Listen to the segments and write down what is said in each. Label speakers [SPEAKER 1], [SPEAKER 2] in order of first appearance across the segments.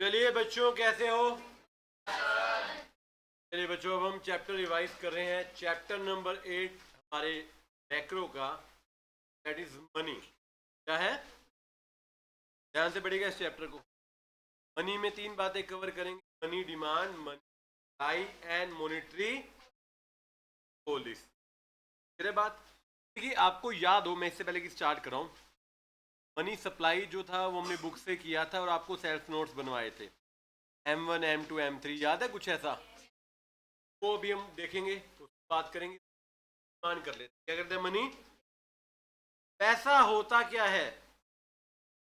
[SPEAKER 1] चलिए बच्चों, कैसे हो? चलिए बच्चों, अब हम चैप्टर रिवाइज कर रहे हैं। चैप्टर नंबर 8 हमारे मैक्रो का, दैट इज मनी। क्या है? ध्यान से पढ़िएगा इस चैप्टर को। मनी में 3 बातें कवर करेंगे: money demand, money supply and monetary policy. मेरे बात देखिए, आपको याद हो, मैं इससे पहले कि स्टार्ट कराऊं, मनी सप्लाई जो था वो हमने बुक से किया था और आपको सेल्फ नोट्स बनवाए थे, M1 M2 M3, याद है कुछ ऐसा? वो अभी हम देखेंगे, तो बात करेंगे। मान कर लेते क्या करते हैं। मनी, पैसा होता क्या है?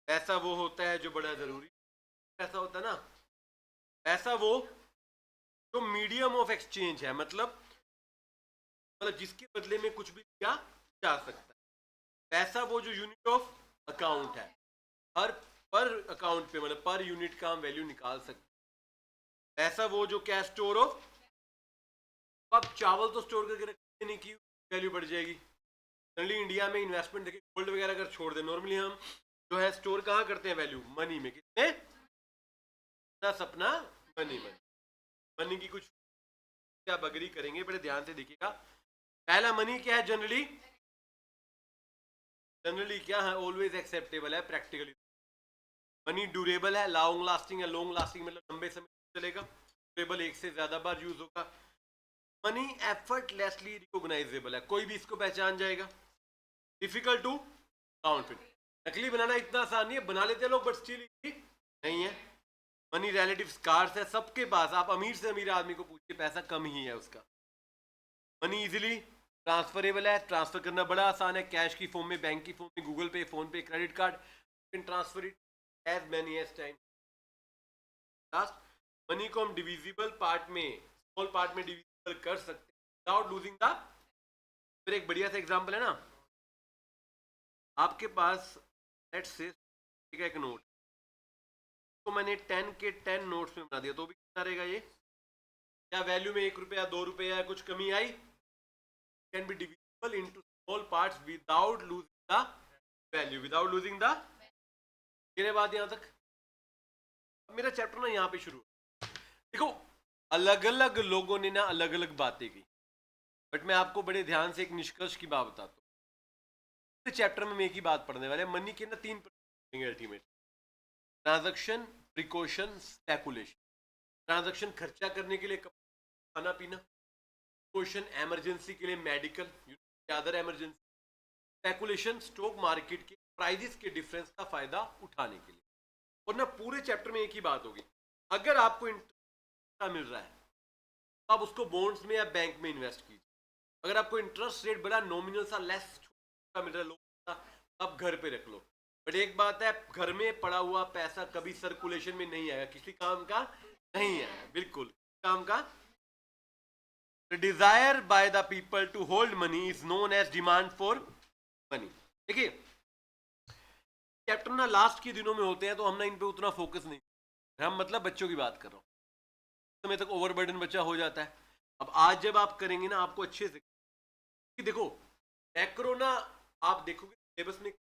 [SPEAKER 1] पैसा वो होता है जो बड़ा जरूरी पैसा होता है ना। पैसा वो जो मीडियम ऑफ एक्सचेंज है, मतलब जिसके बदले में कुछ भी लिया जा सकता है। पैसा वो जो यूनिट ऑफ अकाउंट है, हर पर अकाउंट पे मतलब पर यूनिट का हम वैल्यू निकाल सकते हैं। पैसा वो जो कैश स्टोर ऑफ, अब चावल तो स्टोर करके रखने नहीं की वैल्यू बढ़ जाएगी। जनरली इंडिया में इन्वेस्टमेंट देखिए, गोल्ड वगैरह अगर छोड़ दें, नॉर्मली हम जो है स्टोर कहाँ करते हैं वैल्यू? मनी में। कितने? सपना मनी में। मनी की कुछ आप अग्री करेंगे, बड़े ध्यान से देखिएगा। पहला, मनी क्या है? जनरली जनरली क्या है? ऑलवेज एक्सेप्टेबल है प्रैक्टिकली। मनी ड्यूरेबल है, लॉन्ग लास्टिंग है। लॉन्ग लास्टिंग मतलब लंबे समय चलेगा। ड्यूरेबल, एक से ज्यादा बार यूज होगा। मनी एफर्टलेसली रिकॉग्नाइजेबल है, कोई भी इसको पहचान जाएगा। डिफिकल्ट टू काउंट, नकली बनाना इतना आसान नहीं है, बना लेते हैं लोग बट स्टिल नहीं है। मनी रिलेटिव स्कार्स है, सबके पास, आप अमीर से अमीर आदमी को पूछिए, पैसा कम ही है उसका। मनी इजीली ट्रांसफरेबल है, ट्रांसफर करना बड़ा आसान है, कैश की फॉर्म में, बैंक की फॉर्म में, Google pay, phone pay, credit card, can transfer it as many as time. Last, money को हम डिविजिबल पार्ट में, स्मॉल पार्ट में डिविजिबल कर सकते हैं विदाउट लूजिंग द। फिर एक बढ़िया सा एग्जांपल है ना, आपके पास लेट्स से एक नोट तो मैंने 10 के 10 नोट्स में बना दिया, तो भी कितना रहेगा ये? क्या वैल्यू में 1 रुपया 2 रुपया कुछ कमी आई? Can be divisible into small parts without losing the value, without losing the. मेरे बात यहां तक। अब मेरा चैप्टर ना यहाँ पे शुरू। देखो, अलग अलग लोगों ने ना अलग अलग बातें की, बट मैं आपको बड़े ध्यान से एक निष्कर्ष की बात बताता हूँ। इस चैप्टर में एक ही बात पढ़ने वाले, मनी के ना 3 ultimate: transaction, precaution, speculation. Transaction खर्चा करने के लिए, खाना पीना। क्वेश्चन इमरजेंसी के लिए, medical, other emergency. Speculation, stock market के प्राइजेस के डिफरेंस का फायदा उठाने के लिए। और ना पूरे चैप्टर में एक ही बात होगी, अगर आपको इंटरेस्ट मिल रहा है तो आप उसको बॉन्ड्स में या बैंक में इन्वेस्ट कीजिए। अगर आपको इंटरेस्ट रेट बड़ा नॉमिनल सा लेस मिल रहा है, आप घर पे रख लो। बट एक बात है, घर में पड़ा हुआ पैसा कभी सर्कुलेशन में नहीं आएगा, किसी काम का नहीं है, बिल्कुल काम का। The desire by the people to hold money is known as demand for money। देखिए, चैप्टर ना लास्ट के दिनों में होते हैं तो हम ना इन पे उतना फोकस नहीं, हम मतलब बच्चों की बात कर रहा हूँ, समय तक ओवरबर्डन बच्चा हो जाता है। अब आज जब आप करेंगे ना, आपको अच्छे से देखो, मैक्रो ना आप देखोगे सिलेबस में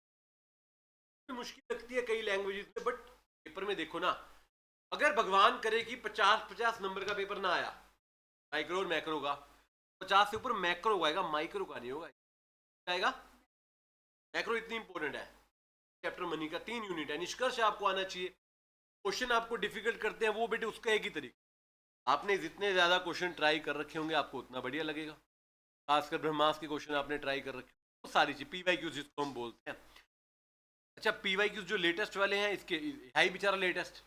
[SPEAKER 1] मुश्किल लगती है कई लैंग्वेजेस में, बट पेपर में देखो ना, अगर भगवान करे कि 50-50 नंबर का पेपर ना आया माइक्रो और मैक्रो का, 50 से ऊपर मैक्रो आएगा, माइक्रो का नहीं होगा। आएगा मैक्रो, इतनी इंपॉर्टेंट है। चैप्टर मनी का 3 यूनिट है, निष्कर्ष आपको आना चाहिए। क्वेश्चन आपको डिफिकल्ट करते हैं वो बेटे उसका एक ही तरीका, आपने जितने ज्यादा क्वेश्चन ट्राई कर रखे होंगे आपको उतना बढ़िया लगेगा। खासकर ब्रह्मास्त्र के क्वेश्चन आपने ट्राई कर रखे, वो सारी चीज PYQ जिसको हम बोलते हैं। अच्छा, PYQ जो लेटेस्ट वाले हैं, इसके है ही बेचारा लेटेस्ट।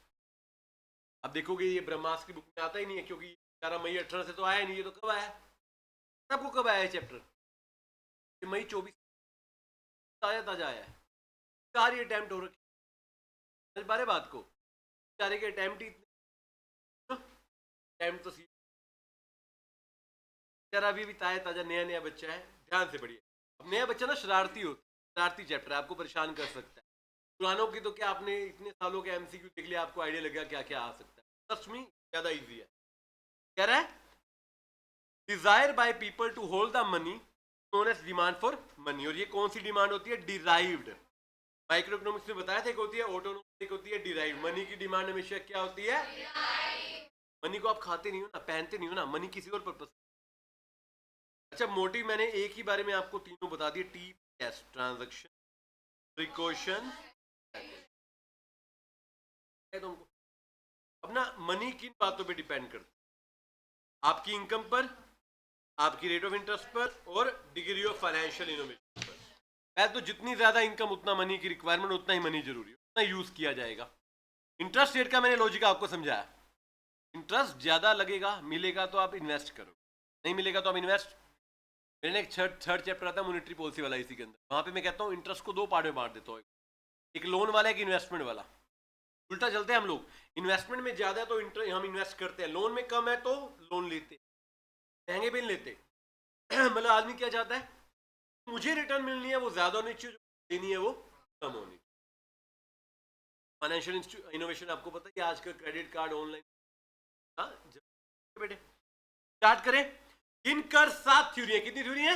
[SPEAKER 1] अब देखोगे ये ब्रह्मास्त्र की बुक में आता ही नहीं है, क्योंकि 11 मई 18 से तो आया नहीं, ये तो कब आया? आपको कब आया है चैप्टर? मई 24, ताजा ताजा आया है। 4 ही अटेम्प्ट हो रखे, समझ पा रहे बात को? 4 के अटेम्प्ट ही अटेम्प्ट तो यार अभी भी ताजा ताजा नया नया बच्चा है, ध्यान से पढ़िए। अब नया बच्चा ना शरारती हो, शरारती चैप्टर आपको परेशान कर सकता है। पुरानों की तो क्या, आपने इतने सालों के MCQ देख लिया, आपको आइडिया लगा क्या क्या आ सकता है। ट्रस्ट मी, ज्यादा इजी है। कह रहा है desire by people to hold the money known as demand for money, और ये कौन सी डिमांड होती है? डिराइव्ड, माइक्रो इकोनॉमिक्स में बताया था, एक होती है ऑटोनोमस, एक होती है डिराइव। मनी की डिमांड हमेशा क्या होती है? मनी को आप खाते नहीं हो ना, पहनते नहीं हो ना, मनी किसी और पर्पस। अच्छा, मोटिव मैंने एक ही बारे में आपको तीनों बता दिए, TPS, ट्रांजैक्शन, प्रिकॉशन, तुमको अपना मनी किन बातों पे डिपेंड करता है? आपकी इनकम पर, आपकी रेट ऑफ इंटरेस्ट पर, और डिग्री ऑफ फाइनेंशियल इनोवेशन पर। पहले तो जितनी ज्यादा इनकम उतना मनी की रिक्वायरमेंट, उतना ही मनी जरूरी है, उतना यूज किया जाएगा। इंटरेस्ट रेट का मैंने लॉजिक आपको समझाया। इंटरेस्ट ज्यादा लगेगा, मिलेगा तो आप इन्वेस्ट करो, नहीं मिलेगा तो आप इन्वेस्ट। मैंने एक थर्ड चैप्टर आता है मॉनेटरी पॉलिसी वाला, इसी के अंदर वहां पे मैं कहता हूँ इंटरेस्ट को दो पार्ट में बांट देता हूँ, एक लोन वाला, एक इन्वेस्टमेंट वाला। उल्टा चलते हैं हम लोग, इन्वेस्टमेंट में ज्यादा है तो हम इन्वेस्ट करते हैं, लोन में कम है तो लोन लेते, महंगे भी लेते। मतलब आदमी क्या चाहता है, मुझे रिटर्न मिलनी है वो ज्यादा होनी चाहिए, जो देनी है वो कम होनी। फाइनेंशियल इनोवेशन आपको पता है आज का क्रेडिट कार्ड ऑनलाइन। बेटे स्टार्ट करें। इनकर 7 थ्योरी है, कितनी थ्योरी है?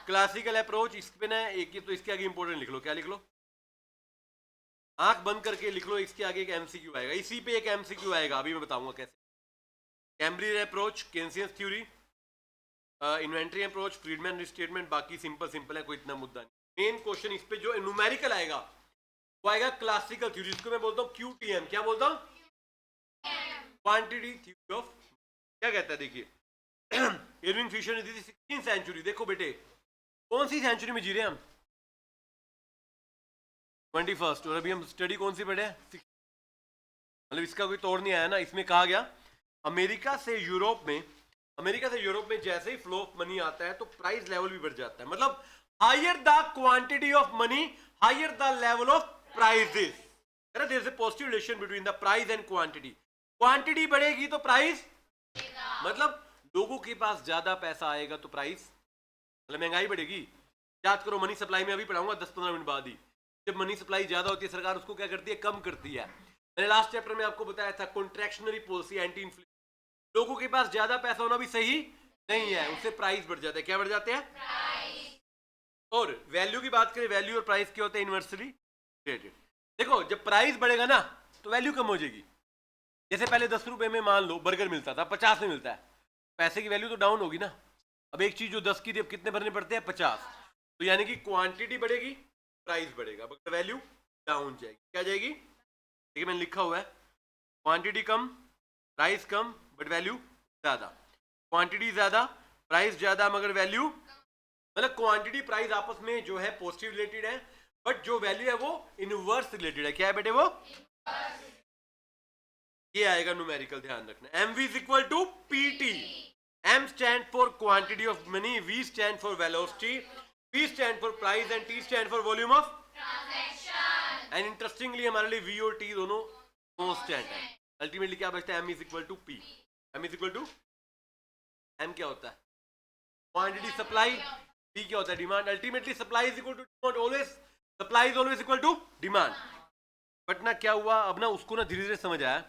[SPEAKER 1] क्लासिकल अप्रोच, इस पे ना एक तो इसके आगे इंपोर्टेंट लिख लो, क्या लिख लो? आंख बंद करके लिख लो, इसके आगे एक एमसीक्यू आएगा, इसी पे एक एमसीक्यू आएगा, अभी मैं बताऊंगा कैसे। Cambridge approach, Keynesian theory, inventory approach, Friedman statement, बाकी सिंपल सिंपल है, कोई इतना मुद्दा नहीं। मेन क्वेश्चन इस पे जो न्यूमेरिकल आएगा वो आएगा क्लासिकल थ्योरी, इसको मैं बोलता हूँ QTM। क्या बोलता हूँ? Quantity theory of. क्या कहता है देखिए, इरविंग फिशर ने दी थी 16th सेंचुरी। देखो बेटे कौन सी सेंचुरी में जी रहे हैं हम? 21st। और अभी हम स्टडी कौन सी पढ़े? मतलब इसका कोई तोड़ नहीं आया ना। इसमें कहा गया अमेरिका से यूरोप में जैसे ही फ्लो ऑफ मनी आता है तो प्राइस लेवल भी बढ़ जाता है। मतलब higher the quantity of money, higher the level of prices. There is a positive relation between the price and quantity. Quantity बढ़ेगी तो प्राइस, मतलब लोगों के पास ज्यादा पैसा आएगा तो प्राइस, मतलब महंगाई बढ़ेगी। याद करो मनी सप्लाई में अभी पढ़ाऊंगा 10-15 मिनट बाद ही। जब मनी सप्लाई ज्यादा होती है सरकार उसको क्या करती है? कम करती है। मैंने लास्ट चैप्टर में आपको बताया था कॉन्ट्रैक्शनरी पॉलिसी, एंटी इन्फ्लेशन। लोगों के पास ज्यादा पैसा होना भी सही नहीं है, उससे प्राइस बढ़ जाते हैं। क्या बढ़ जाते हैं? प्राइस। और वैल्यू की बात करें, वैल्यू और प्राइस क्या होते हैं? Inversely related. देखो जब प्राइस बढ़ेगा ना तो वैल्यू कम हो जाएगी। जैसे पहले 10 रुपए में मान लो बर्गर मिलता था, 50 में मिलता है, पैसे की वैल्यू तो डाउन होगी ना। अब एक चीज जो 10 की थी अब कितने भरने पड़ते हैं? 50। तो यानी कि क्वांटिटी बढ़ेगी, प्राइस बढ़ेगा, मगर वैल्यू डाउन जाएगी। क्या जाएगी? देखिए मैंने लिखा हुआ है, quantity come, price come, but value ज्यादा। क्वांटिटी ज्यादा, प्राइस ज्यादा, मगर वैल्यू, मतलब क्वांटिटी प्राइस आपस में जो है पॉजिटिव रिलेटेड है, बट जो वैल्यू है वो इनवर्स रिलेटेड है। क्या है बेटे? वो ये आएगा न्यूमेरिकल, ध्यान रखना। MV is equal to PT। M stand for quantity of money, V stand for velocity, P stand for price and T stand for volume of transaction। And interestingly हमारे लिए V और T दोनों constant है। Ultimately क्या बचता है? M is equal to P। M is equal to, M क्या होता है? क्वांटिटी सप्लाई, P क्या होता है? Demand. Ultimately supply is equal to demand, always supply is always equal to demand. But ना क्या हुआ, अब ना उसको ना धीरे धीरे समझ आया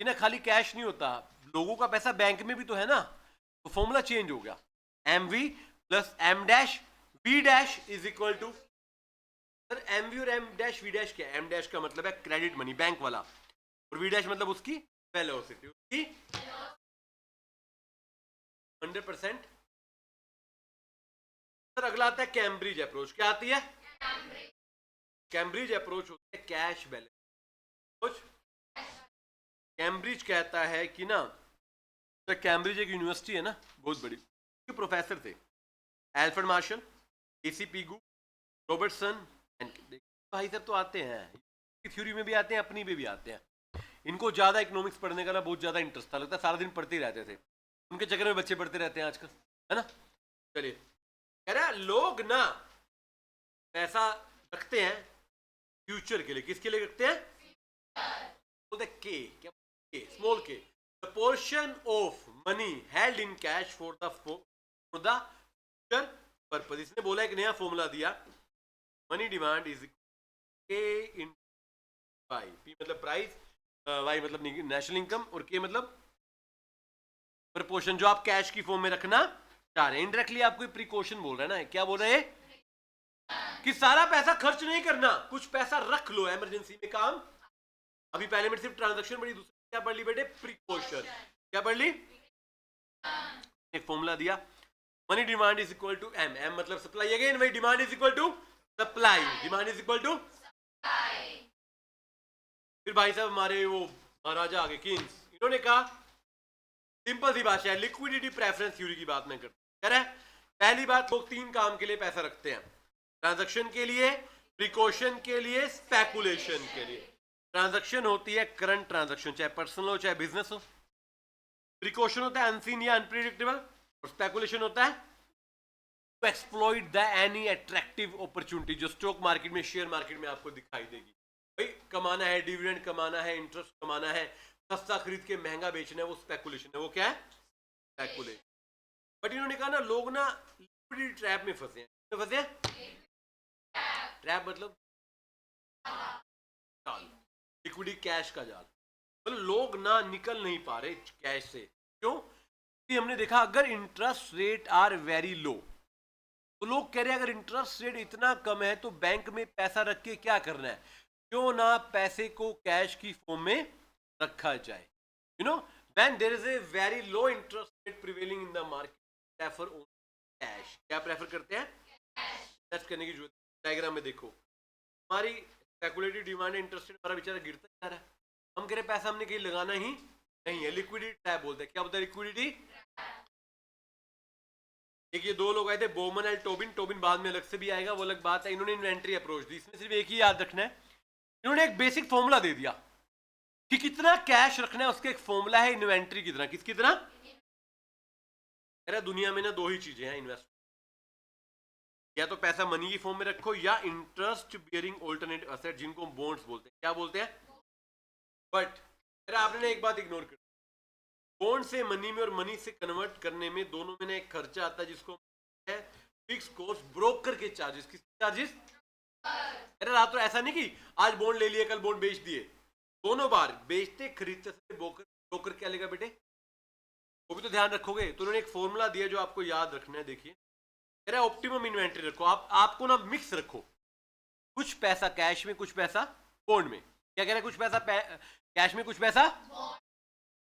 [SPEAKER 1] कि ना खाली कैश नहीं होता, लोगों का पैसा बैंक में भी तो है ना। तो फॉर्मूला चेंज हो गया, MV plus M dash V dash is equal to. Sir MV और M डैश V डैश क्या है? M डैश का मतलब है क्रेडिट मनी, बैंक वाला, और V डैश मतलब उसकी वेलोसिटी, उसकी 100%। सर अगला आता है कैम्ब्रिज अप्रोच। क्या आती है? कैम्ब्रिज अप्रोच होता है कैश बैलेंस। कैम्ब्रिज कहता है कि ना, तो कैम्ब्रिज एक यूनिवर्सिटी है ना बहुत बड़ी, के प्रोफेसर थे Alfred Marshall, AC Pigou, Robertson. भाई सब तो आते हैं, थ्योरी में भी आते हैं, अपनी में भी आते हैं। इनको ज्यादा इकोनॉमिक्स पढ़ने का ना बहुत ज्यादा इंटरेस्ट था, लगता है सारा दिन पढ़ते ही रहते थे। उनके चक्कर में बच्चे पढ़ते रहते हैं आजकल, है ना। चलिए, कह रहा है लोग ना पैसा रखते हैं फ्यूचर के लिए। किसके लिए रखते हैं? बोलते के, क्या स्मॉल के, the portion of money held in cash for the future purpose. इसने बोला एक नया फॉर्मूला दिया, मनी डिमांड इज के इन वाई। पी मतलब प्राइस, वाई मतलब नेशनल इनकम, और के मतलब प्रपोर्शन जो आप कैश की फॉर्म में रखना चाह रहे हैं। इनडायरेक्टली आपको प्रिकॉशन बोल रहा है ना। क्या बोल रहे हैं? कि सारा पैसा खर्च नहीं करना, कुछ पैसा रख लो इमरजेंसी में काम। अभी पहले में सिर्फ ट्रांजैक्शन पढ़ी, दूसरी क्या पढ़ ली बेटे? प्रिकॉशन। क्या पढ़ ली? एक फॉर्मूला दिया, money demand is equal to M, M मतलब सप्लाई, अगेन वही demand is equal to supply, demand is equal to. फिर भाई साहब हमारे वो महाराजा आगे किंग्स, इन्होंने कहा सिंपल सी बात है, लिक्विडिटी प्रेफरेंस थ्योरी की बात मैं करता हूं। पहली बात, लोग तीन काम के लिए पैसा रखते हैं, ट्रांजैक्शन के लिए, प्रिकॉशन के लिए, स्पेकुलेशन के लिए। ट्रांजैक्शन होती है करंट ट्रांजैक्शन, चाहे पर्सनल हो चाहे बिजनेस हो। प्रिकॉशन होता है अनसीन या अनप्रिडिक्टेबल, और स्पेकुलेशन होता है to exploit the any attractive opportunity, जो स्टॉक मार्केट में, शेयर मार्केट में आपको दिखाई देगी। भाई कमाना है, डिविडेंड कमाना है, इंटरेस्ट कमाना है, सस्ता खरीद के महंगा बेचना है, वो स्पेकुलेशन है। वो क्या है? स्पेकुलेशन। बट इन्होंने कहा ना, लोग ना लिक्विडिटी ट्रैप में फंसे हैं। फंसे हैं? ट्रैप मतलब जाल, लिक्विडिटी कैश का जाल। मतलब लोग ना निकल नहीं पा रहे कैश से। क्यों? कि हमने देखा अगर interest rate are very low, तो लोग कह रहे हैं अगर इंटरेस्ट रेट इतना कम है तो बैंक में पैसा रख के क्या करना है, क्यों ना पैसे को कैश की फॉर्म में रखा जाए। You know, when there is a very low interest rate prevailing in the market, prefer only cash. क्या प्रेफर करते हैं? इन्वेस्ट करने की जरूरत। डायग्राम में देखो, हमारी स्पेकुलेटिव डिमांड, इंटरेस्ट रेट हमारा बेचारा गिरता जा रहा है, हम कह रहे पैसा हमने कहीं लगाना ही नहीं है, लिक्विडिटी ट्रैप बोलते हैं। क्या बोलते हैं? लिक्विडिटी। एक ये दो लोग आए थे, बोमन एंड टोबिन, टोबिन बाद में अलग से भी आएगा, वो अलग बात है। इन्होंने इन्वेंटरी अप्रोच दी, इसमें सिर्फ एक ही याद रखना है, इन्होंने एक बेसिक फॉर्मूला दे दिया कि कितना कैश रखना है, उसका एक फॉर्मूला है इन्वेंटरी की तरह। किसकी तरह? अरे दुनिया में ना दो ही चीजें हैं इन्वेस्ट, या तो पैसा मनी की फॉर्म में रखो, या इंटरेस्ट बियरिंग ऑल्टरनेटिव एसेट, जिनको बॉन्ड्स बोलते हैं। क्या बोलते हैं? बट अरे आपने एक बात इग्नोर कर, बॉन्ड से मनी में और मनी से कन्वर्ट करने में दोनों में एक खर्चा आता है जिसको है फिक्स कॉस्ट, ब्रोकर के चार्जेस। किस चार्जेस? अरे रात तो ऐसा नहीं कि आज बॉन्ड ले लिए कल बॉन्ड बेच दिए, दोनों बार बेचते खरीदते से ब्रोकर क्या लेगा बेटे, वो भी तो ध्यान रखोगे। तो उन्होंने एक फॉर्मूला दिया जो आपको याद रखना है। देखिए, अरे ऑप्टिमम इन्वेंटरी रखो, आपको ना मिक्स रखो, कुछ पैसा कैश में, कुछ पैसा बॉन्ड में। क्या कह रहे हैं? कुछ पैसा कैश में, कुछ पैसा।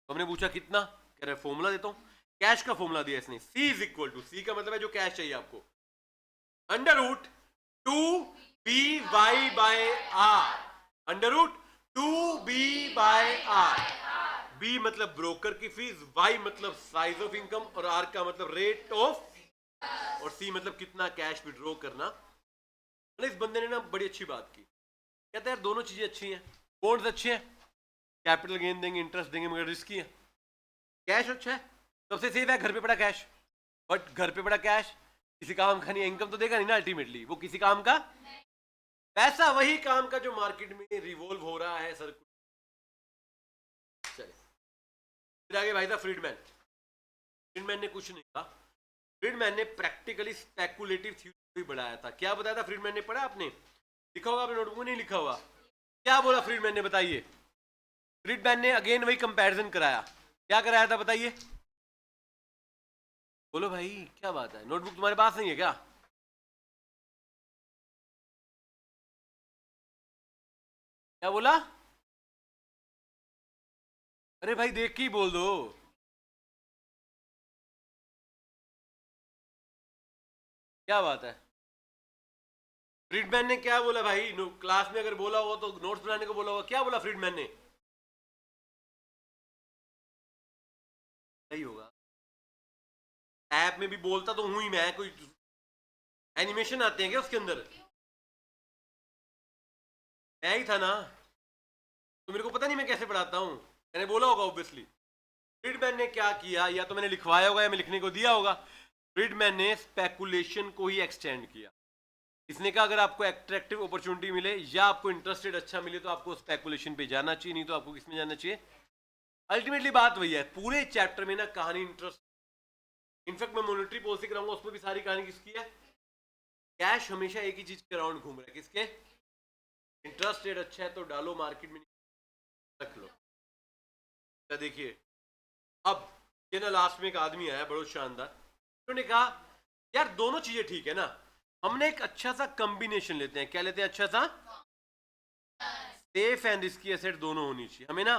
[SPEAKER 1] तो हमने पूछा कितना, कह रहे फॉर्मूला देता हूं, कैश का फॉर्मूला दिया इसने, C is equal to, C का मतलब है जो कैश चाहिए आपको, under root 2B by R, under root 2B by R. B मतलब ब्रोकर की फीस, Y मतलब साइज ऑफ इनकम, और R का मतलब रेट ऑफ, और C मतलब कितना कैश विड्रॉ करना। मतलब इस बंदे ने ना बड़ी अच्छी बात की, कहते हैं दोनों चीजें अच्छी हैं, बॉन्ड्स अच्छे हैं, कैपिटल गेन देंगे, इंटरेस्ट देंगे, मगर रिस्की है। कैश अच्छा है, सबसे सेफ है घर पे पड़ा कैश, बट घर पे पड़ा कैश किसी काम का नहीं है, इनकम तो देगा नहीं ना अल्टीमेटली, वो किसी काम का पैसा, वही काम का जो मार्केट में रिवॉल्व हो रहा है सर। चले फिर आगे भाई था फ्रीडमैन। फ्रीडमैन ने कुछ नहीं कहा, फ्रीडमैन ने प्रैक्टिकली स्पेकुलेटिव थ्योरी बढ़ाया था। क्या बताया था फ्रीडमैन ने? पढ़ा आपने? लिखा होगा आपने नोटबुक में? नहीं लिखा हुआ? क्या बोला फ्रीडमैन ने? बताइए। फ्रीडमैन ने अगेन वही कंपैरिजन कराया। क्या कराया था बताइए? बोलो भाई, क्या बात है, नोटबुक तुम्हारे पास नहीं है क्या? क्या बोला? अरे भाई देख के ही बोल दो। क्या बात है, फ्रीडमैन ने क्या बोला भाई? क्लास में अगर बोला होगा तो नोट्स बनाने को बोला होगा, क्या बोला फ्रीडमैन ने? सही होगा, ऐप में भी बोलता तो हूं ही मैं, कोई एनिमेशन आते हैं क्या उसके अंदर? मैं ही था ना, तो मेरे को पता नहीं मैं कैसे पढ़ाता हूं, मैंने बोला होगा ऑब्वियसली। फ्रीडमैन ने क्या किया, या तो मैंने लिखवाया होगा या मैं लिखने को दिया होगा। फ्रीडमैन ने स्पेकुलेशन को ही एक्सटेंड किया। इसने कहा अगर आपको अट्रैक्टिव अपॉर्चुनिटी मिले या आपको इंटरेस्ट रेट अच्छा मिले तो आपको स्पेकुलेशन पे जाना चाहिए, नहीं तो आपको किस में जाना चाहिए। अल्टीमेटली बात वही है, पूरे चैप्टर में ना कहानी इंटरेस्ट, इनफैक्ट मैं मॉनेटरी पॉलिसी कराऊंगा उसमें भी सारी कहानी किसकी है? कैश हमेशा एक ही चीज के अराउंड घूम रहा है, किसके? इंटरेस्ट रेट अच्छा है तो डालो मार्केट में, रख लो। क्या देखिए, अब ये ना लास्ट में एक आदमी आया बड़ा शानदार, उन्होंने कहा यार दोनों चीजें ठीक है ना, हमने एक अच्छा सा कॉम्बिनेशन लेते हैं, क्या लेते हैं? अच्छा सा सेफ एंड रिस्की एसेट दोनों होनी चाहिए हमें ना।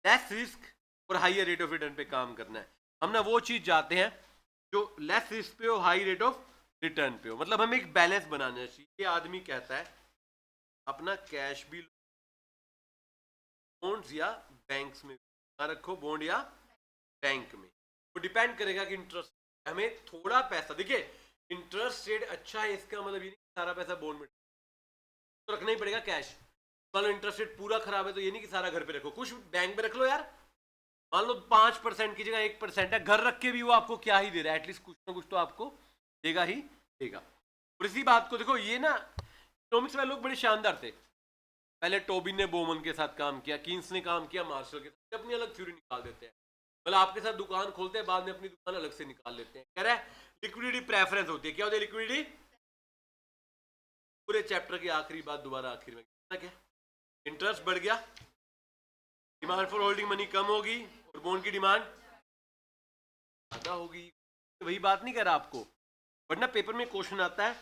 [SPEAKER 1] लेस रिस्क और हाइयर रेट ऑफ रिटर्न पे काम करना है। हम ना वो चीज चाहते हैं जो लेस रिस्क पे हो, हाई रेट ऑफ रिटर्न पे हो। मतलब हमें एक बैलेंस बनाना चाहिए। ये आदमी कहता है अपना कैश भी बॉन्ड्स या बैंक्स में ना रखो, बॉन्ड या बैंक में। वो डिपेंड करेगा कि इंटरेस्ट, हमें थोड़ा पैसा, देखिए इंटरेस्ट रेट अच्छा है इसका मतलब ये नहीं सारा पैसा बॉन्ड में तो रखना ही पड़ेगा कैश। मान लो इंटरेस्ट रेट पूरा खराब है तो ये नहीं कि सारा घर पे रखो, कुछ बैंक में रख लो यार। मान लो 5% की जगह 1% है, घर रख के भी वो आपको क्या ही दे रहा है, एटलीस्ट कुछ ना कुछ तो आपको देगा ही देगा। और इसी बात को देखो, ये ना इकोनॉमिक्स वाले लोग बड़े शानदार थे। पहले टोबिन ने बोमन के साथ काम किया, कीन्स ने काम किया मार्शल के साथ, अपनी अलग थ्योरी निकाल देते हैं। मतलब आपके साथ दुकान खोलते हैं, बाद में अपनी दुकान अलग से निकाल लेते हैं। कह रहा है लिक्विडिटी प्रेफरेंस होती है। क्या होती है लिक्विडिटी? पूरे चैप्टर की आखिरी बात दोबारा आखिर में क्या? इंटरेस्ट बढ़ गया, डिमांड फॉर होल्डिंग मनी कम होगी और बॉन्ड की डिमांड ज्यादा होगी। वही बात नहीं कर रहा आपको, वरना पेपर में क्वेश्चन आता है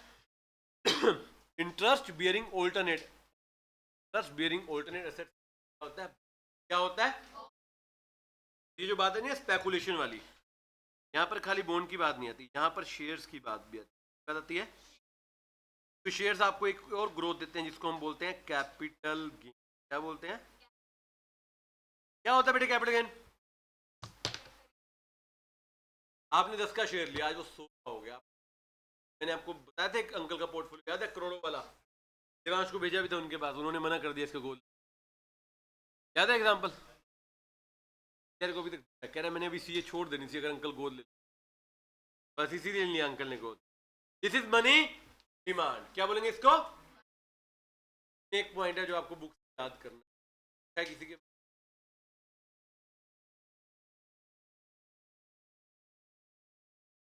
[SPEAKER 1] interest bearing alternate, interest bearing alternate asset होता है, क्या होता है? ये जो बात है ना स्पेकुलेशन वाली, यहाँ पर खाली बॉन्ड की बात नहीं आती, यहाँ पर शेयर्स की बात भी आती है। तो शेयर्स आपको एक और ग्रोथ देते हैं जिसको हम बोलते हैं कैपिटल गेन। क्या बोलते हैं? क्या होता है बेटे कैपिटल गेन? आपने 10 का शेयर लिया, आज वो 100 का हो गया। मैंने आपको बताया था एक अंकल का पोर्टफोलियो याद है, करोड़ों वाला, देवांश को भेजा भी था उनके पास, उन्होंने मना कर दिया इसका गोल। याद है एग्जाम्पल? को भी तक कह रहा है मैंने अभी सीए छोड़ देनी थी अगर अंकल गोद ले, बस इसीलिए लिया अंकल ने गोद। This is money demand. क्या बोलेंगे इसको? एक पॉइंट है जो आपको बुक याद करना है। किसी के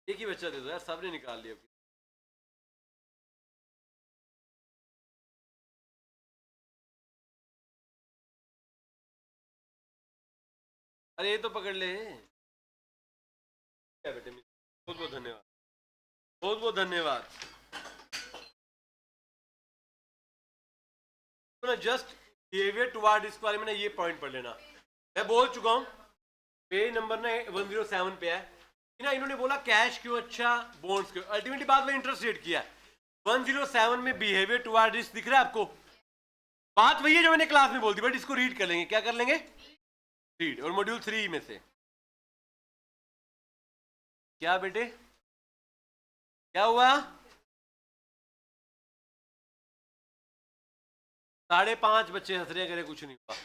[SPEAKER 1] एक ही बच्चा दे दो यार, सबने निकाल लिया। अरे ये तो पकड़ ले। क्या बेटे, बहुत बहुत धन्यवाद, बहुत बहुत धन्यवाद। तो ना जस्ट बिहेवियर टुवर्ड इसके बारे में ना ये पॉइंट पढ़ लेना। मैं बोल चुका हूँ, पेज नंबर ना 107 पे है ना। इन्होंने बोला कैश क्यों अच्छा, बॉन्ड्स क्यों, अल्टीमेटली बात में इंटरेस्ट रेट किया। 107 में बिहेवियर टुवर्ड रिस्क दिख रहा है आपको? बात वही है जो मैंने क्लास में बोल दी, बट इसको रीड कर लेंगे। क्या कर लेंगे? रीड। और मॉड्यूल 3 में से क्या बेटे, क्या हुआ? 5.5 बच्चे हंस रहे हैं, कुछ नहीं हुआ।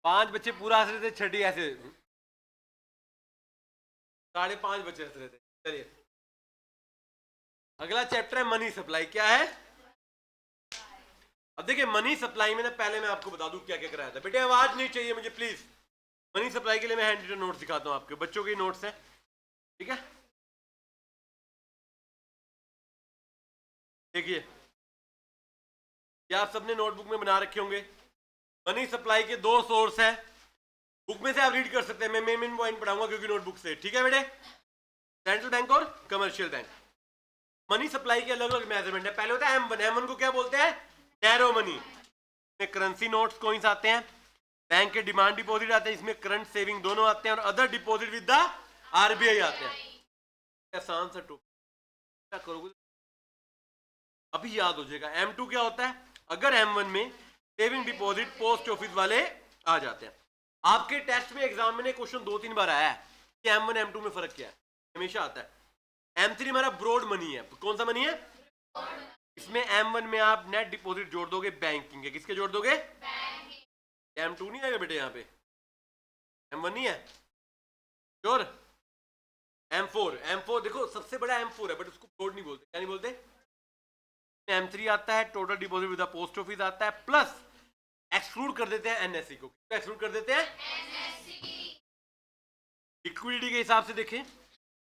[SPEAKER 1] 5 बच्चे पूरा हंस रहे थे, छठी ऐसे 5.5 बच्चे हंस रहे थे। चलिए अगला चैप्टर है मनी सप्लाई। क्या है? अब देखिए मनी सप्लाई में ना पहले मैं आपको बता दूं क्या क्या कराया था। बेटे आवाज नहीं चाहिए मुझे प्लीज। मनी सप्लाई के लिए मैं हैंड रिटन नोट्स दिखाता हूं, आपके बच्चों के नोट्स हैं, ठीक है? देखिए ये आप सबने नोटबुक में बना रखे होंगे। मनी सप्लाई के 2 सोर्स है, बुक में से आप रीड कर सकते हैं, मैं मेन पॉइंट पढ़ाऊंगा क्योंकि नोटबुक से, ठीक है बेटे? सेंट्रल बैंक और कमर्शियल बैंक। मनी सप्लाई के अलग अलग मेजरमेंट है। पहले होता है M1। M1 को क्या बोलते हैं? Narrow money. में करेंसी नोट्स कोइंस आते हैं, बैंक के डिमांड डिपॉजिट आते हैं, इसमें करंट सेविंग दोनों आते हैं, और other deposit with the RBI आते हैं। आसान सा टॉपिक, क्या करोगे अभी याद हो जाएगा। M2 क्या होता है? अगर M1 में सेविंग डिपॉजिट पोस्ट ऑफिस वाले आ जाते हैं। आपके टेस्ट में एग्जाम में क्वेश्चन 2-3 बार आया है कि M1 M2 में फर्क क्या है, हमेशा आता है। M3 हमारा ब्रॉड मनी है। कौन सा मनी है? इसमें M1 में आप नेट डिपॉजिट जोड़ दोगे बैंकिंग के, किसके जोड़ दोगे? M2 नहीं आएगा बेटे, यहाँ पे M1 नहीं है, श्योर? M4 देखो सबसे बड़ा M4 है, बट उसको ब्रॉड नहीं बोलते। क्या नहीं बोलते? M3 आता है, total deposit with the post office आता है, प्लस एक्सक्लूड कर देते हैं एनएससी को। एक्सक्लूड कर देते हैं लिक्विडिटी के हिसाब से। देखें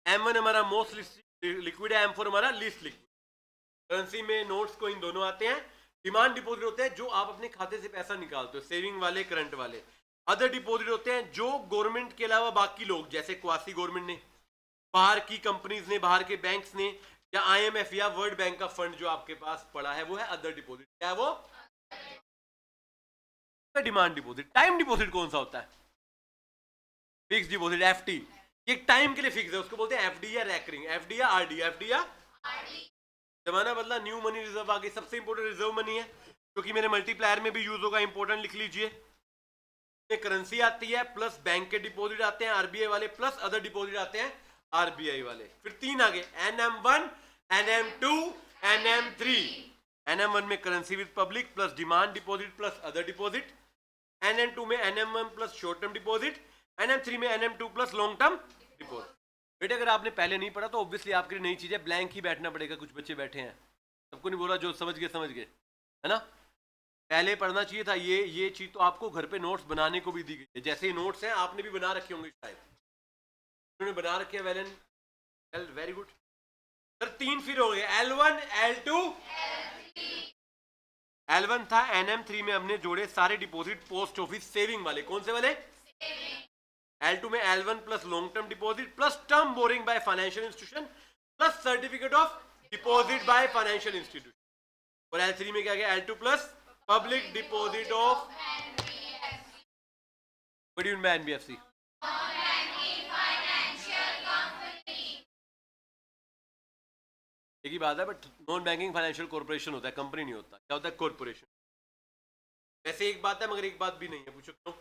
[SPEAKER 1] M1 हमारा मोस्ट लिक्विड है, M4 हमारा लीस्ट लिक्विड। करेंसी में नोट्स को इन दोनों आते हैं। डिमांड डिपॉजिट होते हैं जो आप अपने खाते से पैसा निकालते हो, सेविंग वाले, करंट वाले। अदर डिपॉजिट होते हैं जो गवर्नमेंट के अलावा बाकी लोग, जैसे क्वासी गवर्नमेंट ने, बाहर की कंपनीज ने, बाहर के बैंक्स ने, या IMF या वर्ल्ड बैंक का फंड जो आपके पास पड़ा है वो है अदर डिपॉजिट। क्या है वो? Demand deposit. टाइम डिपॉजिट कौन सा होता है? Fix deposit, FD। ये टाइम के लिए फिक्स है, उसको बोलते हैं FD या रेकरिंग, FD या RD, FD या जमाना बदला, न्यू मनी रिजर्व आ गई। सबसे इंपॉर्टेंट रिजर्व मनी है, क्योंकि मेरे मल्टीप्लायर में भी यूज होगा, इंपॉर्टेंट लिख लीजिए। करेंसी आती है, प्लस बैंक के डिपॉजिट आते हैं RBI वाले, प्लस अदर डिपॉजिट आते हैं RBI वाले। फिर तीन आगे, NM1, NM2, NM3। NM1 में currency with public plus demand deposit plus other deposit. NM2 में NM1 plus short term deposit. NM3 में NM2 plus long term deposit. बेटे अगर आपने पहले नहीं पढ़ा तो ऑब्वियसली आपके लिए नई चीज है, ब्लैंक ही बैठना पड़ेगा। कुछ बच्चे बैठे हैं, सबको नहीं बोला, जो समझ गए है ना। पहले पढ़ना चाहिए था। ये चीज तो आपको घर पे नोट्स बनाने को भी दी गई है। जैसे ही नोट्स हैं आपने भी बना रखे होंगे शायद, उन्होंने बना रखे हैं। Well very good sir. तीन फिर हो गए, L1, L2, L1 था। NM3 में हमने जोड़े सारे डिपॉजिट पोस्ट ऑफिस सेविंग वाले। कौन से वाले? L2 में L1 plus long term deposit plus term borrowing by financial institution plus certificate of deposit by financial institution. और L3 में क्या गया? L2 plus public deposit of, what do you mean by NBFC? एक ही बात है, but non banking financial corporation होता है, company नहीं होता। क्या होता है? कॉर्पोरेशन। वैसे एक बात है मगर एक बात भी नहीं है। पूछो क्यों?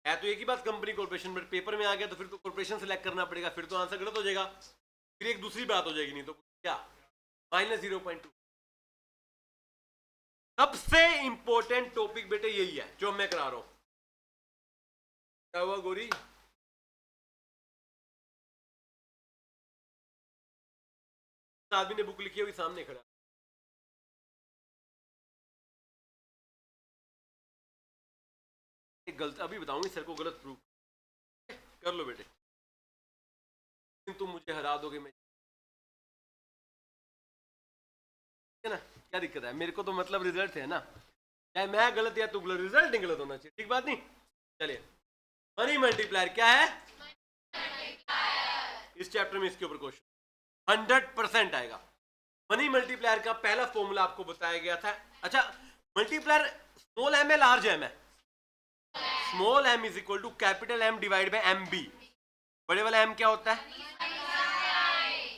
[SPEAKER 1] है तो एक ही बात, कंपनी कॉर्पोरेशन, बट पेपर में आ गया तो फिर तो कॉर्पोरेशन सेलेक्ट करना पड़ेगा, फिर तो आंसर गलत हो जाएगा। फिर एक दूसरी बात हो जाएगी, नहीं तो क्या? -0.2। सबसे इंपॉर्टेंट टॉपिक बेटे यही है जो मैं करा रहा हूं। क्या हुआ गोरी? आदमी ने बुक लिखी हुई सामने खड़ा। एक गलत अभी बताऊंगी सर को, गलत प्रूफ कर लो बेटे। तुम मुझे हरा दोगे, मैं है ना, क्या दिक्कत है? मेरे को तो मतलब रिजल्ट है ना, चाहे मैं गलत या तू गलत, रिजल्ट नहीं गलत होना चाहिए। ठीक बात नहीं? चलिए, मनी मल्टीप्लायर क्या है? इस चैप्टर में इसके ऊपर क्वेश्चन 100% आएगा। मनी मल्टीप्लायर का पहला फॉर्मूला आपको बताया गया था। अच्छा, मल्टीप्लायर स्मॉल m है लार्ज m है? Small m is equal to capital M divide by MB। बड़े वाला M क्या होता है?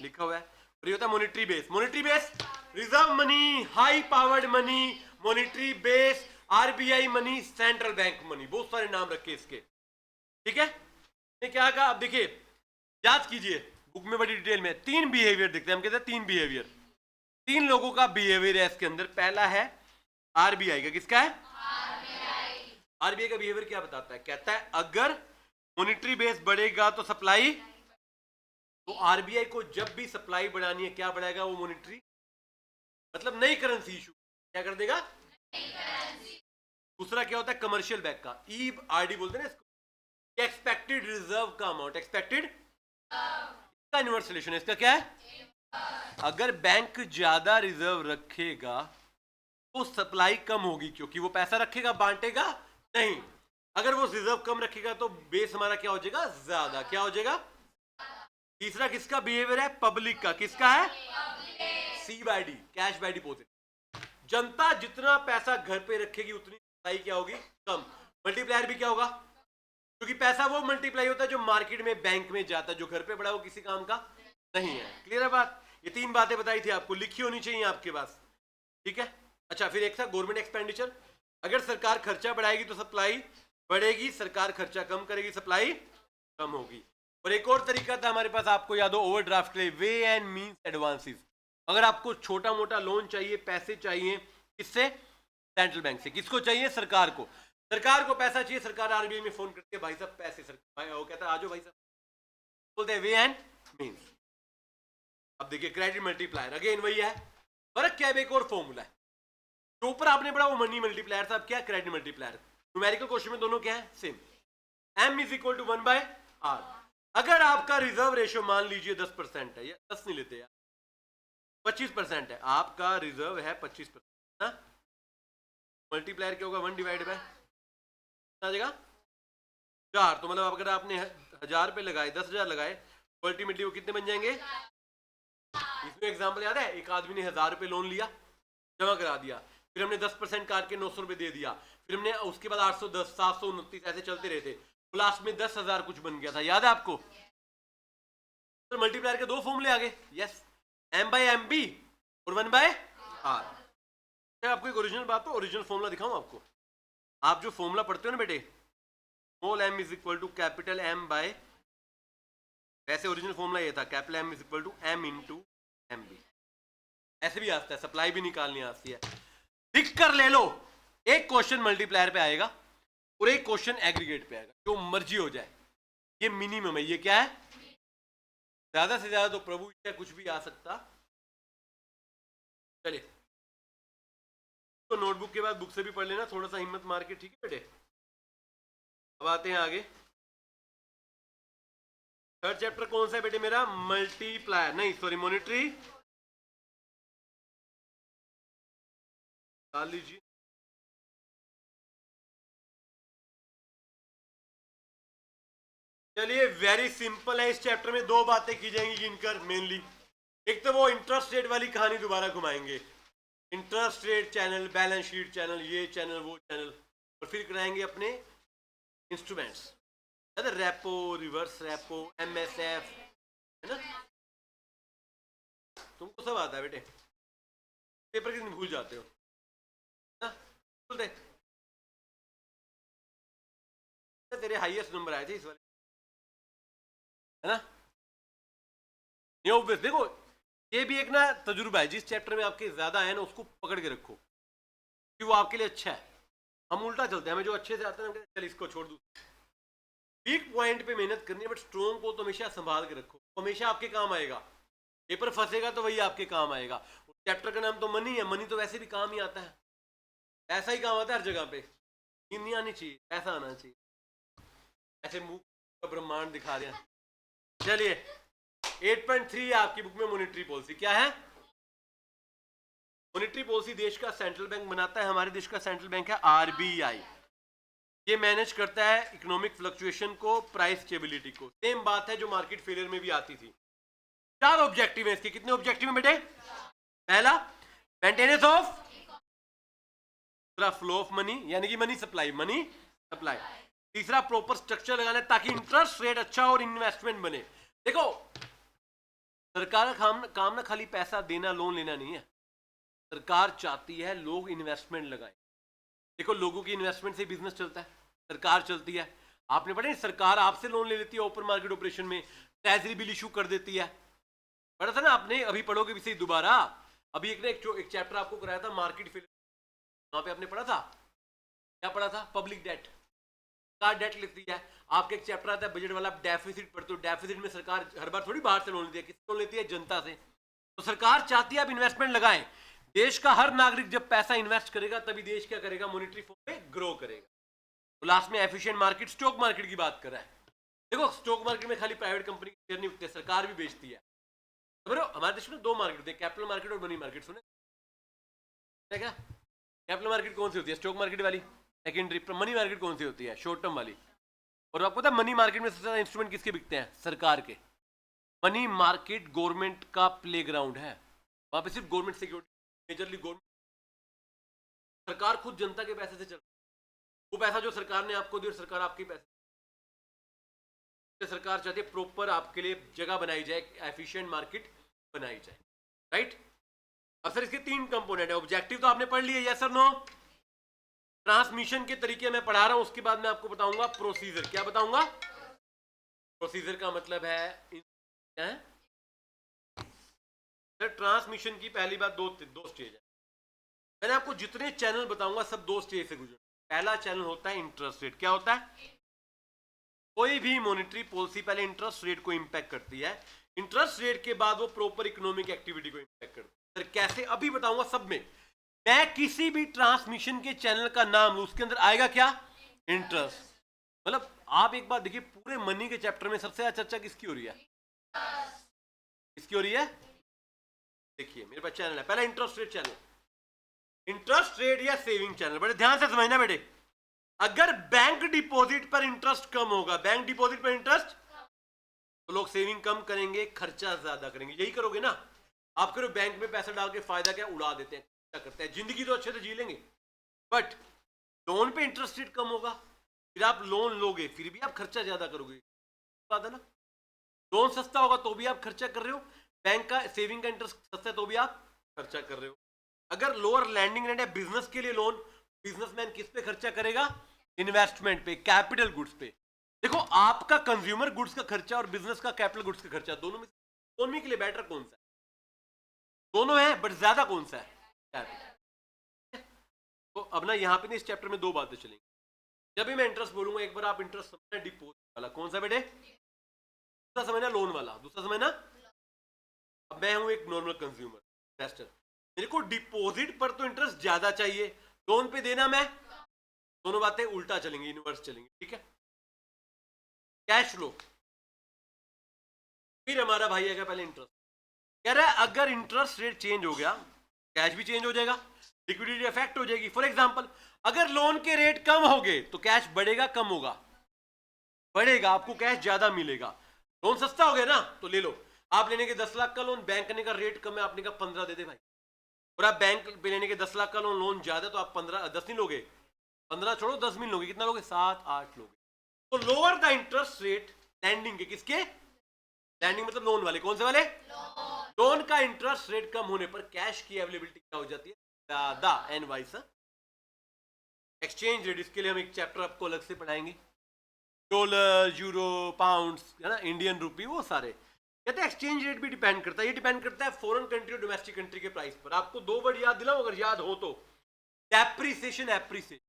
[SPEAKER 1] लिखा हुआ है। और ये होता है monetary base. Monetary base reserve money, high powered money, monetary base, RBI money, central bank money, बहुत सारे नाम रखे इसके। ठीक है, ये क्या कहा? अब देखिए, याद कीजिए, बुक में बड़ी डिटेल में तीन बिहेवियर दिखते हैं। हम कहते हैं तीन बिहेवियर, तीन लोगों का बिहेवियर है इसके अंदर। पहला है RBI का। किसका है? RBI का बिहेवियर क्या बताता है? कहता है अगर मॉनेटरी बेस बढ़ेगा तो सप्लाई, तो RBI को जब भी सप्लाई बढ़ानी है क्या बढ़ाएगा? वो मॉनेटरी, मतलब नई करेंसी इशू क्या कर देगा? दूसरा क्या होता है? कमर्शियल बैंक का, ERD बोलते हैं ना इसको, एक्सपेक्टेड रिजर्व का अमाउंट, एक्सपेक्टेड इसका इनवर्स रिलेशन है। इसका क्या है? अगर बैंक ज्यादा रिजर्व रखेगा तो सप्लाई कम होगी, क्योंकि वो पैसा रखेगा, बांटेगा नहीं। अगर वो रिजर्व कम रखेगा तो बेस हमारा क्या हो जाएगा? ज्यादा। क्या हो जाएगा? तीसरा किसका बिहेवियर है? पब्लिक का। किसका है? C/D, cash by deposit. जनता जितना पैसा घर पे रखेगी उतनी सप्लाई क्या होगी? कम। मल्टीप्लायर भी क्या होगा? क्योंकि पैसा वो मल्टीप्लाई होता है जो मार्केट में, बैंक में जाता है। जो घर पे पड़ा वो किसी काम का नहीं है। क्लियर है बात? ये तीन बातें बताई थी आपको, लिखी होनी चाहिए आपके पास। ठीक है। अच्छा, फिर एक था गवर्नमेंट एक्सपेंडिचर। अगर सरकार खर्चा बढ़ाएगी तो सप्लाई बढ़ेगी, सरकार खर्चा कम करेगी सप्लाई कम होगी। और एक और तरीका था हमारे पास, आपको याद हो, ओवरड्राफ्ट के लिए, वे एंड मींस एडवांसेस। अगर आपको छोटा मोटा लोन चाहिए, पैसे चाहिए, किससे? सेंट्रल बैंक से। किसको चाहिए? सरकार को। सरकार को पैसा चाहिए, सरकार RBI में फोन करती है, भाई साहब पैसे, सरकार वो कहता है आ जाओ भाई साहब, बोलते हैं वे एंड मींस। अब देखिए क्रेडिट मल्टीप्लायर, अगेन वही है, फर्क क्या है? एक और फॉर्मूला है जो ऊपर आपने पढ़ा, वो मनी मल्टीप्लायर था। अब क्या? Credit multiplier. न्यूमेरिकल क्वेश्चन में दोनों क्या है? Same. M is equal to 1/R। अगर आपका रिजर्व रेशियो मान लीजिए 10% है, या 10 नहीं लेते यार, 25% है, आपका रिजर्व है 25% ना, मल्टीप्लायर क्या होगा? 1 डिवाइड बाय आ जाएगा 4। तो मतलब अगर आपने 1000 पे लगाए, 10,000 लगाए अल्टीमेटली वो कितने बन जाएंगे? इसमें एग्जांपल याद है, एक आदमी ने 1000 रुपए लोन लिया, जमा करा दिया, फिर हमने 10% काट के 900 रुपए दे दिया, फिर हमने उसके बाद 810, 729 ऐसे चलते रहे थे, लास्ट में 10,000 कुछ बन गया था, याद है आपको? तो मल्टीप्लायर के दो फॉर्मूले आ गए, yes, m by M B और 1 बाय आर। आपको एक ओरिजिनल बात, तो ओरिजिनल फॉर्मूला दिखाऊं आपको। आप जो फॉर्मूला पढ़ते हो ना बेटे, small m is equal to capital M by, वैसे ओरिजिनल फॉर्मूला ये था, capital M is equal to M into M B. ऐसे भी आता है, सप्लाई भी निकालनी आती है, लिख कर ले लो। एक क्वेश्चन मल्टीप्लायर पे आएगा और एक क्वेश्चन एग्रीगेट पे आएगा, जो मर्जी हो जाए, ये मिनिमम है। ये क्या है? ज्यादा से ज्यादा तो प्रभु इच्छा कुछ भी आ सकता। चलिए, तो नोटबुक के बाद बुक से भी पढ़ लेना, थोड़ा सा हिम्मत मार के, ठीक है बेटे? अब आते हैं आगे। थर्ड चैप्टर कौन सा है बेटे मेरा? मल्टीप्लायर, नहीं सॉरी, मॉनिटरी। डाल लीजिए। चलिए, वेरी सिंपल है। इस चैप्टर में दो बातें की जाएंगी गिनकर मेनली। एक तो वो इंटरेस्ट रेट वाली कहानी दोबारा घुमाएंगे, interest rate channel, balance sheet channel, ये चैनल वो चैनल, और फिर कराएंगे अपने instruments, repo, reverse repo, MSF, है ना? तुमको सब आता है बेटे, पेपर किस दिन भूल जाते हो ना? भूल दे, तेरे हाईएस्ट नंबर आए थे इस वाले, है ना? ये ऑब्वियस, देखो ये भी एक ना तजुर्बा है, जिस चैप्टर में आपके ज्यादा है ना उसको पकड़ के रखो कि वो आपके लिए अच्छा है। हम उल्टा चलते हैं, हमें जो अच्छे से आते हैं चल इसको छोड़ दूं। वीक पॉइंट पे मेहनत करनी है, बट स्ट्रॉन्ग को तो हमेशा संभाल के रखो, हमेशा आपके काम आएगा। पेपर फंसेगा तो वही आपके काम आएगा। चैप्टर का नाम तो मनी है, मनी तो वैसे भी काम ही आता है, ऐसा ही काम आता है हर जगह पे। नींद नहीं आनी चाहिए, ऐसा आना चाहिए, ऐसे मुंह का ब्रह्मांड दिखा रहे हैं। चलिए, 8.3 आपकी बुक में मॉनेटरी पॉलिसी क्या है? मॉनेटरी पॉलिसी देश का सेंट्रल बैंक बनाता है। हमारे देश का सेंट्रल बैंक है RBI। ये मैनेज करता है इकोनॉमिक फ्लक्चुएशन को, प्राइस स्टेबिलिटी को। सेम बात है जो मार्केट फेलियर में भी आती थी। 4 ऑब्जेक्टिव है इसके। कितने ऑब्जेक्टिव है बेटे? पहला, मेंटेनेंस ऑफ, दूसरा फ्लो ऑफ मनी, यानी कि मनी सप्लाई, मनी सप्लाई। तीसरा, प्रॉपर स्ट्रक्चर लगाना ताकि इंटरेस्ट रेट अच्छा और इन्वेस्टमेंट बने। देखो, सरकार का काम ना खाली पैसा देना, लोन लेना नहीं है। सरकार चाहती है लोग इन्वेस्टमेंट लगाएं। देखो, लोगों की इन्वेस्टमेंट से बिजनेस चलता है, सरकार चलती है। आपने पढ़ा नहीं, सरकार आपसे लोन ले लेती है ओपन मार्केट ऑपरेशन में, ट्रेजरी बिल इशू कर देती है। पढ़ा था ना आपने? अभी पढ़ोगे भी सही दोबारा। अभी एक चैप्टर आपको कराया था मार्केट फेलियर, वहां पे आपने पढ़ा था, क्या पढ़ा था? Public debt. सरकार डेट लेती है। आपके एक चैप्टर आता है बजट वाला, डेफिसिट पढ़ते हो। डेफिसिट में सरकार हर बार थोड़ी बाहर से लोन लेती है, किससे लोन लेती है? जनता से। तो सरकार चाहती है आप इन्वेस्टमेंट लगाएं। देश का हर नागरिक जब पैसा इन्वेस्ट करेगा तभी देश क्या करेगा? मॉनेटरी फॉर्म में ग्रो करेगा। तो लास्ट में एफिशिएंट मार्केट, स्टॉक मार्केट की बात कर रहा है। देखो, स्टॉक मार्केट में खाली प्राइवेट कंपनी के शेयर नहीं बिकते, सरकार भी बेचती है। तो हमारे देश में 2 मार्केट होते हैं, कैपिटल मार्केट और मनी मार्केट। सुने क्या? कैपिटल मार्केट कौन सी होती है? स्टॉक मार्केट वाली। सेकेंडरी मनी मार्केट कौन सी होती है? शॉर्ट टर्म वाली। और आपको पता है मनी मार्केट में सबसे ज्यादा इंस्ट्रूमेंट किसके बिकते हैं? सरकार के। मनी मार्केट गवर्नमेंट का प्लेग्राउंड है, वहां पे सिर्फ गवर्नमेंट सिक्योरिटी, मेजरली गवर्नमेंट, सरकार खुद जनता के पैसे से चल, वो पैसा जो सरकार ने आपको दिया, सरकार आपके पैसे, सरकार चाहती है प्रॉपर आपके लिए जगह बनाई जाए, एफिशिएंट मार्केट बनाई जाए, राइट? अब सर इसके 3 कंपोनेंट है। ऑब्जेक्टिव तो आपने पढ़ लिए, यस और नो? ट्रांसमिशन के तरीके मैं पढ़ा रहा हूं, उसके बाद मैं आपको बताऊंगा प्रोसीजर। क्या बताऊंगा? प्रोसीजर का मतलब है क्या है सर? ट्रांसमिशन की पहली बात दो स्टेज है। मैंने आपको जितने चैनल बताऊंगा सब 2 स्टेज से गुजर। पहला चैनल होता है इंटरेस्ट रेट। क्या होता है? कोई भी मॉनेटरी पॉलिसी पहले इंटरेस्ट रेट को इंपैक्ट करती है, इंटरेस्ट रेट के बाद वो प्रॉपर इकोनॉमिक एक्टिविटी को इंपैक्ट करती है। सर कैसे? अभी बताऊंगा सब में। मैं किसी भी ट्रांसमिशन के चैनल का नाम लूं, उसके अंदर आएगा क्या? इंटरेस्ट। मतलब आप एक बात देखिए, पूरे मनी के चैप्टर में सबसे ज्यादा चर्चा किसकी हो रही है? किसकी हो रही है? देखिए मेरे पास चैनल है, पहला interest rate channel. Interest rate या सेविंग चैनल, बड़े ध्यान से समझना बेटे। अगर बैंक डिपॉजिट पर इंटरेस्ट कम होगा, बैंक डिपॉजिट पर इंटरेस्ट तो लोग सेविंग कम करेंगे, खर्चा ज्यादा करेंगे। यही करोगे ना आप, करो बैंक में पैसा डाल के फायदा क्या, उड़ा देते हैं, क्या करते हैं। जिंदगी तो अच्छे से जी लेंगे, बट लोन पे इंटरेस्ट रेट कम होगा, फिर आप लोन लोगे फिर भी आप खर्चा ज्यादा करोगे, बात है ना। लोन सस्ता होगा तो भी आप खर्चा कर रहे हो, बैंक का सेविंग का इंटरेस्ट सस्ता है तो भी आप खर्चा कर रहे हो। अगर लोअर लैंडिंग रेट है बिजनेस के लिए लोन, बिजनेसमैन किस पे खर्चा करेगा, इन्वेस्टमेंट पे, कैपिटल गुड्स पे। देखो आपका कंज्यूमर गुड्स का खर्चा और बिजनेस का कैपिटल गुड्स का खर्चा, दोनों में इकोनॉमी के लिए बेटर कौन सा है? दोनों है बट ज्यादा कौन सा है, कैपिटल। तो अब ना यहाँ पे ना इस चैप्टर में दो बातें चलेंगी। जब भी मैं इंटरेस्ट बोलूंगा एक बार आप इंटरेस्ट समझना डिपोजिट वाला कौन सा बेटे, दूसरा समझना लोन वाला, दूसरा समझना। अब मैं हूं एक नॉर्मल कंज्यूमर इन्वेस्टर, मेरे को डिपॉजिट पर तो इंटरेस्ट ज्यादा चाहिए, लोन पे देना मैं, दोनों बातें उल्टा चलेंगी, इनवर्स चलेंगी, ठीक है। कैश फ्लो, फिर हमारा भाई आएगा पहले इंटरेस्ट, कह रहा है अगर इंटरेस्ट रेट चेंज हो गया कैश भी चेंज हो जाएगा, लिक्विडिटी इफेक्ट हो जाएगी। फॉर एग्जांपल अगर लोन के रेट कम हो गए तो कैश बढ़ेगा कम होगा, बढ़ेगा, आपको कैश ज्यादा मिलेगा। लोन सस्ता हो गया ना तो ले लो, आप लेने के 10 लाख का लोन, बैंक करने का रेट कम है, आपने कहा 15 दे दे भाई, और आप बैंक पे लेने के 10 लाख का लोन, लोन ज्यादा तो आप 15 10 नहीं लोगे, 15 छोड़ो 10 भी लोगे, कितना लोगे 7 8 लोगे। तो lower the interest rate lending के, किसके, लैंडिंग मतलब लोन वाले, कौन से वाले, लोन का इंटरेस्ट रेट कम होने पर कैश की अवेलेबिलिटी क्या हो जाती है, ज्यादा, एंड वाइस। एक्सचेंज रेट, इसके लिए हम एक चैप्टर आपको अलग से पढ़ाएंगे, डॉलर, यूरो, पाउंड, है ना, इंडियन रुपी, वो सारे। कहते हैं एक्सचेंज रेट भी डिपेंड करता है, ये डिपेंड करता है फॉरेन कंट्री और डोमेस्टिक कंट्री के प्राइस पर। आपको दो वर्ड याद दिलाओ अगर याद हो तो, डेप्रिसिएशन, एप्रिसिएशन।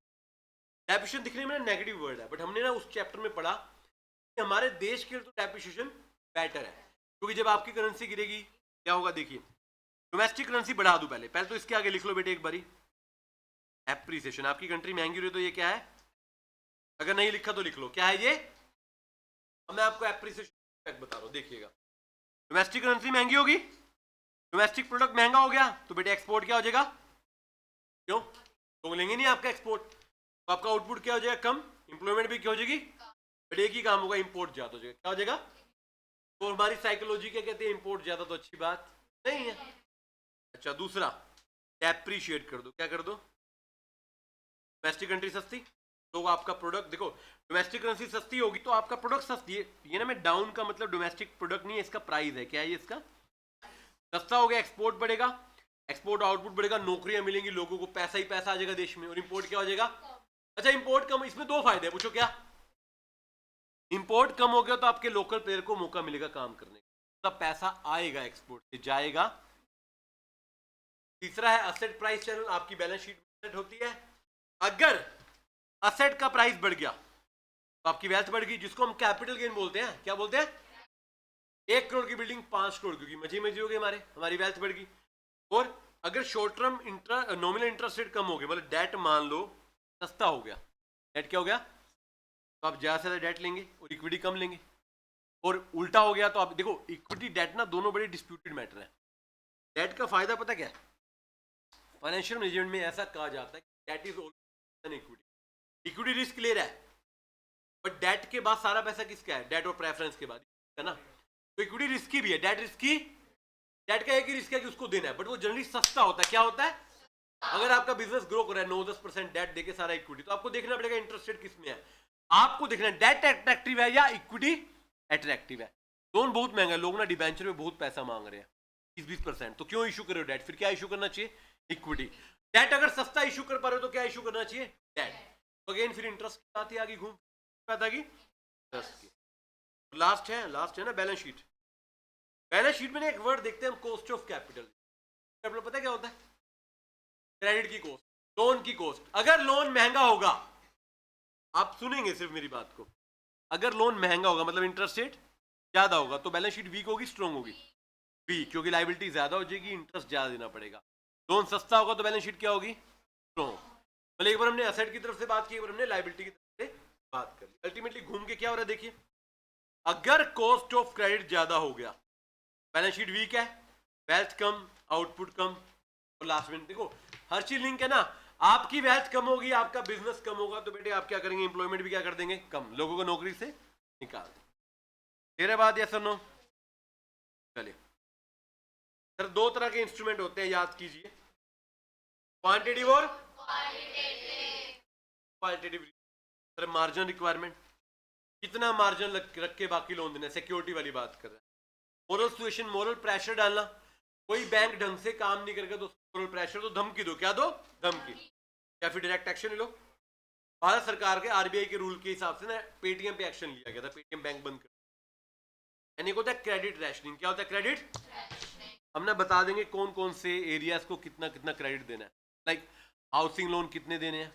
[SPEAKER 1] डेप्रिसिएशन दिखने में नेगेटिव वर्ड है, बट हमने ना उस चैप्टर में पढ़ा कि हमारे देश के लिए तो डेप्रिसिएशन बेटर है, क्योंकि जब आपकी करेंसी गिरेगी क्या होगा, देखिए डोमेस्टिक करेंसी बढ़ा दूं, पहले तो इसके आगे लिख लो बेटे एक बारी, एप्रिसिएशन। आपकी कंट्री महंगी रही तो ये क्या है, अगर नहीं लिखा तो लिख लो क्या है ये। अब मैं आपको एप्रिसिएशन बता रहा हूं, देखिएगा डोमेस्टिक करेंसी महंगी होगी, डोमेस्टिक प्रोडक्ट महंगा हो गया तो बेटे एक्सपोर्ट क्या हो जाएगा, क्यों, तो लेंगे नहीं आपका एक्सपोर्ट, तो आपका आउटपुट क्या हो जाएगा, कम, इंप्लॉयमेंट भी क्या हो जाएगी, बट एक ही काम होगा, इंपोर्ट ज्यादा हो जाएगा, क्या हो जाएगा। तो हमारी साइकोलॉजी क्या कहते हैं, इंपोर्ट ज्यादा तो अच्छी बात नहीं है। अच्छा दूसरा, डेप्रीशिएट कर दो, क्या कर दो, डोमेस्टिक कंट्री सस्ती तो आपका प्रोडक्ट, देखो डोमेस्टिक करेंसी सस्ती होगी तो आपका प्रोडक्ट सस्ती है, ये ना मैं डाउन का मतलब डोमेस्टिक प्रोडक्ट नहीं है, इसका प्राइस है, क्या है ये इसका, सस्ता हो गया, एक्सपोर्ट बढ़ेगा, एक्सपोर्ट आउटपुट बढ़ेगा, नौकरियां मिलेंगी लोगों को, पैसा ही पैसा आ जाएगा देश में, और इंपोर्ट क्या हो जाएगा। अच्छा इंपोर्ट कम, इसमें दो फायदे, पूछो क्या, इंपोर्ट कम हो गया तो आपके लोकल प्लेयर को मौका मिलेगा काम करने का, तब पैसा आएगा, एक्सपोर्ट से जाएगा। तीसरा है असेट प्राइस चैनल, आपकी बैलेंस शीट में होती है, अगर असेट का प्राइस बढ़ गया तो आपकी वेल्थ बढ़ गई, जिसको हम कैपिटल गेन बोलते हैं, क्या बोलते हैं, 1 करोड़ की बिल्डिंग 5 करोड़ की, मजे मजे हो गए हमारे, हमारी वेल्थ बढ़ गई। और अगर short term nominal interest rate कम हो गया, मतलब डेट मान लो सस्ता हो गया, डेट क्या हो गया, तो आप ज्यादा से ज्यादा डेट लेंगे और इक्विटी कम लेंगे, और उल्टा हो गया तो आप देखो इक्विटी डेट ना दोनों बड़े डिस्प्यूटेड मैटर है। डेट का फायदा पता क्या है, फाइनेंशियल मैनेजमेंट में ऐसा कहा जाता है कि debt is always equity, equity risk ले रहा है बट डेट के बाद सारा पैसा किसका है, डेट और प्रेफरेंस के बाद, है ना। तो इक्विटी रिस्की भी है, डेट रिस्की, डेट का एक ही रिस्क है कि उसको देना है, बट वो जनरली सस्ता होता है। क्या होता है, अगर आपका बिजनेस ग्रो कर रहा है 9-10% डेट देके सारा इक्विटी, तो आपको देखना पड़ेगा इंटरेस्ट रेट किस में है, आपको देखना है डेट अट्रैक्टिव है या इक्विटी अट्रैक्टिव है। लोन बहुत महंगा है, लोग ना डिबेंचर में बहुत पैसा मांग रहे हैं 20-20%, तो क्यों इशू कर रहे हो डेट, फिर क्या इशू करना चाहिए, इक्विटी। डेट अगर सस्ता इशू कर पा रहे हो तो क्या इशू करना चाहिए, डेट। तो अगेन फिर इंटरेस्ट की बात ही आगे घूम पाता की इंटरेस्ट की। लास्ट है ना बैलेंस शीट, बैलेंस शीट में एक वर्ड देखते हैं हम, कॉस्ट ऑफ कैपिटल। कैपिटल पता है क्या होता है, क्रेडिट की कॉस्ट, लोन की कॉस्ट। अगर लोन महंगा होगा, आप सुनेंगे सिर्फ मेरी बात को, अगर लोन महंगा होगा मतलब इंटरेस्ट रेट ज्यादा होगा तो बैलेंस शीट वीक होगी स्ट्रॉन्ग होगी, वीक, क्योंकि लायबिलिटी ज्यादा हो जाएगी, इंटरेस्ट ज्यादा देना पड़ेगा। लोन सस्ता होगा तो बैलेंस शीट क्या होगी, स्ट्रॉन्ग। मतलब एक बार हमने असेट की तरफ से बात की, एक बार हमने लायबिलिटी की तरफ से बात कर ली, अल्टीमेटली घूम के क्या हो रहा है देखिए, अगर कॉस्ट ऑफ क्रेडिट ज्यादा हो गया बैलेंस शीट वीक है, वेल्थ कम, आउटपुट कम, और लास्ट में देखो हर चीज लिंक है ना, आपकी वेल्थ कम होगी, आपका बिजनेस कम होगा तो बेटे आप क्या करेंगे, एम्प्लॉयमेंट भी क्या कर देंगे, कम, लोगों को नौकरी से निकाल देंगे। तेरे बाद या सुनो, चलिए सर, दो तरह के इंस्ट्रूमेंट होते हैं, याद कीजिए, क्वांटिटेटिव और क्वालिटेटिव। सर मार्जिन रिक्वायरमेंट, कितना मार्जिन रख के बाकी लोन देना, सिक्योरिटी वाली बात कर रहे हैं। मोरल सिचुएशन, मोरल प्रेशर डालना, कोई बैंक ढंग से काम नहीं करेगा तो मोरल प्रेशर, तो धमकी दो, क्या दो, धमकी, या फिर डायरेक्ट एक्शन ले लो। भारत सरकार के आरबीआई के रूल के हिसाब से ना पेटीएम पे एक्शन लिया गया था, पेटीएम बैंक बंद कर, यानी होता है क्रेडिट रैशनिंग। क्या होता है क्रेडिट? हम ना बता देंगे कौन कौन से एरियाज को कितना कितना क्रेडिट देना है, लाइक हाउसिंग लोन कितने देने हैं,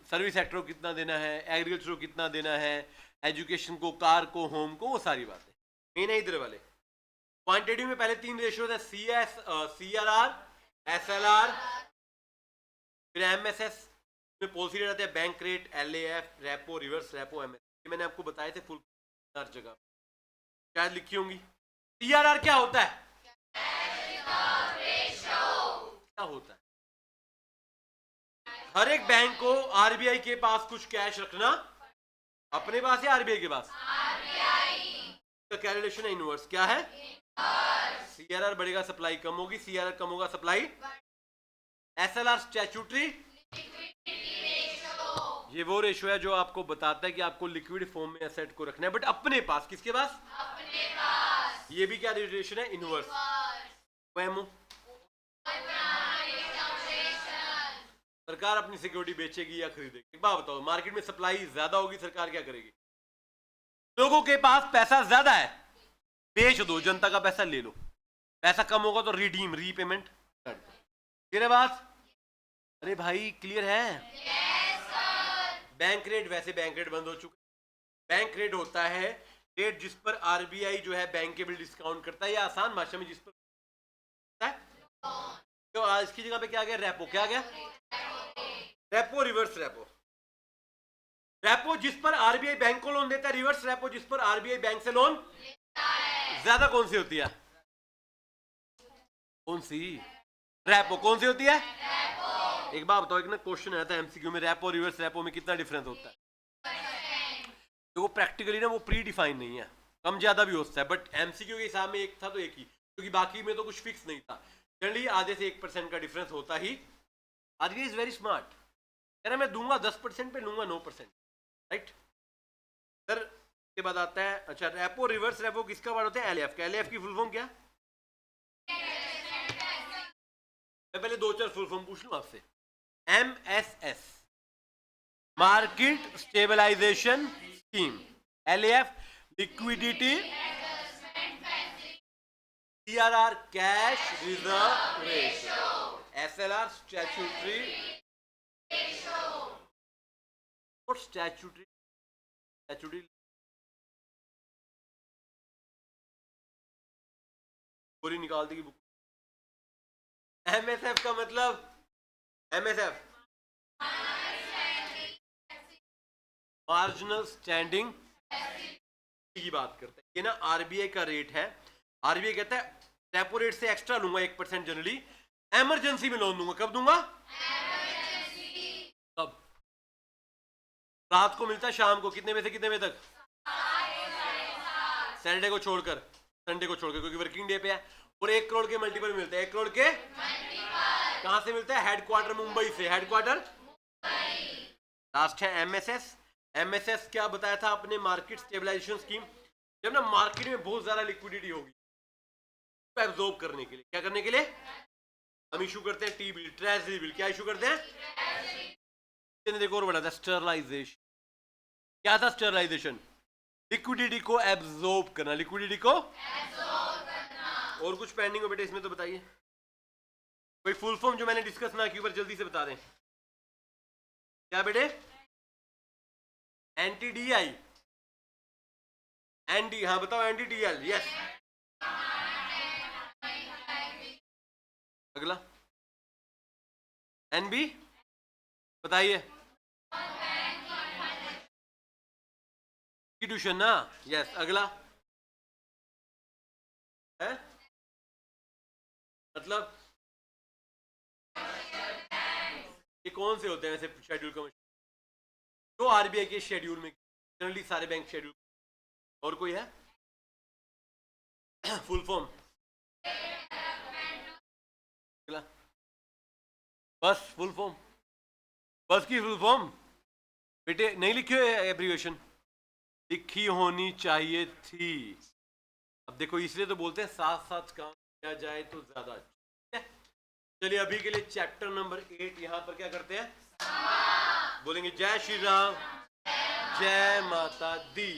[SPEAKER 1] सर्विस सेक्टर को कितना देना है, एग्रीकल्चर को कितना देना है, एजुकेशन को, कार को, होम को, वो सारी बातें मेन है इधर वाले। क्वांटिटी में पहले 3 रेशियो है, CRR, SLR, फिर MSS में पॉलिसी रेट आते हैं, bank rate, LAF, repo, reverse repo, MS। मैंने आपको बताए थे फुल हर जगह शायद लिखी होंगी। CRR क्या होता है? क्या होता है? हर एक बैंक को आरबीआई के पास कुछ कैश रखना, अपने पास या आरबीआई के पास? तो क्या रिलेशन है? इनवर्स। क्या है? सीआरआर बढ़ेगा सप्लाई कम होगी, सीआरआर कम होगा सप्लाई। एसएलआर स्टैट्यूटरी, ये वो रेशो है जो आपको बताता है कि आपको लिक्विड फॉर्म में एसेट को रखना है, बट अपने पास। किसके पास? अपने पास। ये भी क्या रिलेशन है? इनवर्स। सरकार अपनी सिक्योरिटी बेचेगी या खरीदेगी? एक बात बताओ, मार्केट में सप्लाई ज्यादा होगी, सरकार क्या करेगी? लोगों के पास पैसा ज्यादा है, बेच दो, जनता का पैसा ले लो। पैसा कम होगा तो रिडीम, रीपेमेंट कर दो। तेरे पास? अरे भाई क्लियर है? yes, sir। बैंक रेट, वैसे बैंक रेट बंद हो चुका है। बैंक रेट होता है रेट जिस पर आरबीआई जो है बैंक के बिल डिस्काउंट करता है, या आसान भाषा में जिस पर है, तो आज की जगह पे क्या गया? रेपो। क्या गया? Repo, reverse repo. रेपो जिस पर आरबीआई बैंक को लोन देता है, रिवर्स रेपो जिस पर आरबीआई बैंक से लोन लेता है। ज्यादा कौन सी होती है? कौन सी? रेपो। कौन सी होती है? रेपो। एक बात बताओ, एक ना क्वेश्चन आया था एमसीक्यू में, रेपो रिवर्स रेपो में कितना डिफरेंस होता है? तो वो प्रैक्टिकली ना वो प्री डिफाइन नहीं है, कम ज्यादा भी हो सकता है, बट एमसीक्यू के हिसाब में एक था तो एक ही, क्योंकि बाकी में तो कुछ फिक्स नहीं था। जनरली आधे से 1% का डिफरेंस होता ही। आरबीआई इज वेरी स्मार्ट, कह रहा मैं दूंगा 10% पे, लूंगा 9%, राइट सर। के बाद आता है, अच्छा रेपो रिवर्स रेपो किसका वर्ड होता है? एलएफ का। एलएफ की फुल फॉर्म क्या? मैं पहले 2-4 फुल फॉर्म पूछ लूं आपसे। MSS, market stabilization scheme. LAF, liquidity. CRR, cash reserve ratio. SLR, statutory. और स्टैट्यूटरी पूरी निकाल दी बुक। MSF का मतलब, MSF मार्जिनल स्टैंडिंग की बात करते हैं। ये ना आरबीआई का रेट है। आरबीआई कहता है रेपो रेट से एक्स्ट्रा लूंगा 1% जनरली, इमरजेंसी में लोन दूंगा। कब दूंगा? कब? रात को मिलता है, शाम को। कितने बजे से कितने बजे तक? सैटरडे को छोड़कर, संडे को छोड़कर, क्योंकि वर्किंग डे पे है। और 1 करोड़ के मल्टीपल मिलते हैं। 1 करोड़ के कहां से मिलता है? हेडक्वार्टर मुंबई से। हेडक्वार्टर लास्ट है MSS। MSS क्या बताया था आपने? Market stabilization scheme. जब ना मार्केट में बहुत ज्यादा लिक्विडिटी होगी, एब्जॉर्ब करने के लिए, क्या करने के लिए हम इशू करते हैं टी बिल, ट्रेजरी बिल। क्या इशू करते हैं? देखो और बड़ा था स्टरलाइजेशन। क्या था स्टरलाइजेशन? लिक्विडिटी को एब्जॉर्ब करना, लिक्विडिटी को एब्जॉर्ब करना। और कुछ पेंडिंग हो बेटे इसमें तो बताइए, कोई फुल फॉर्म जो मैंने डिस्कस ना की ऊपर जल्दी से बता दें। क्या बेटे? NTDI, ND, हाँ बताओ। NDTL, yes. अगला NB, बताइए। ट्यूशन ना, यस। अगला है मतलब, ये कौन से होते हैं वैसे शेड्यूल कमीशन? जो आरबीआई के शेड्यूल में, जनरली सारे बैंक शेड्यूल और कोई है? फुल फॉर्म बस, फुल फॉर्म बस की फुल फॉर्म बेटे नहीं लिखी हो एब्रिविएशन? लिखी होनी चाहिए थी। अब देखो इसलिए तो बोलते हैं साथ साथ काम किया जाए तो ज्यादा अच्छा। ठीक है, चलिए अभी के लिए चैप्टर नंबर 8 यहां पर क्या करते हैं, बोलेंगे जय श्री राम, जय माता दी।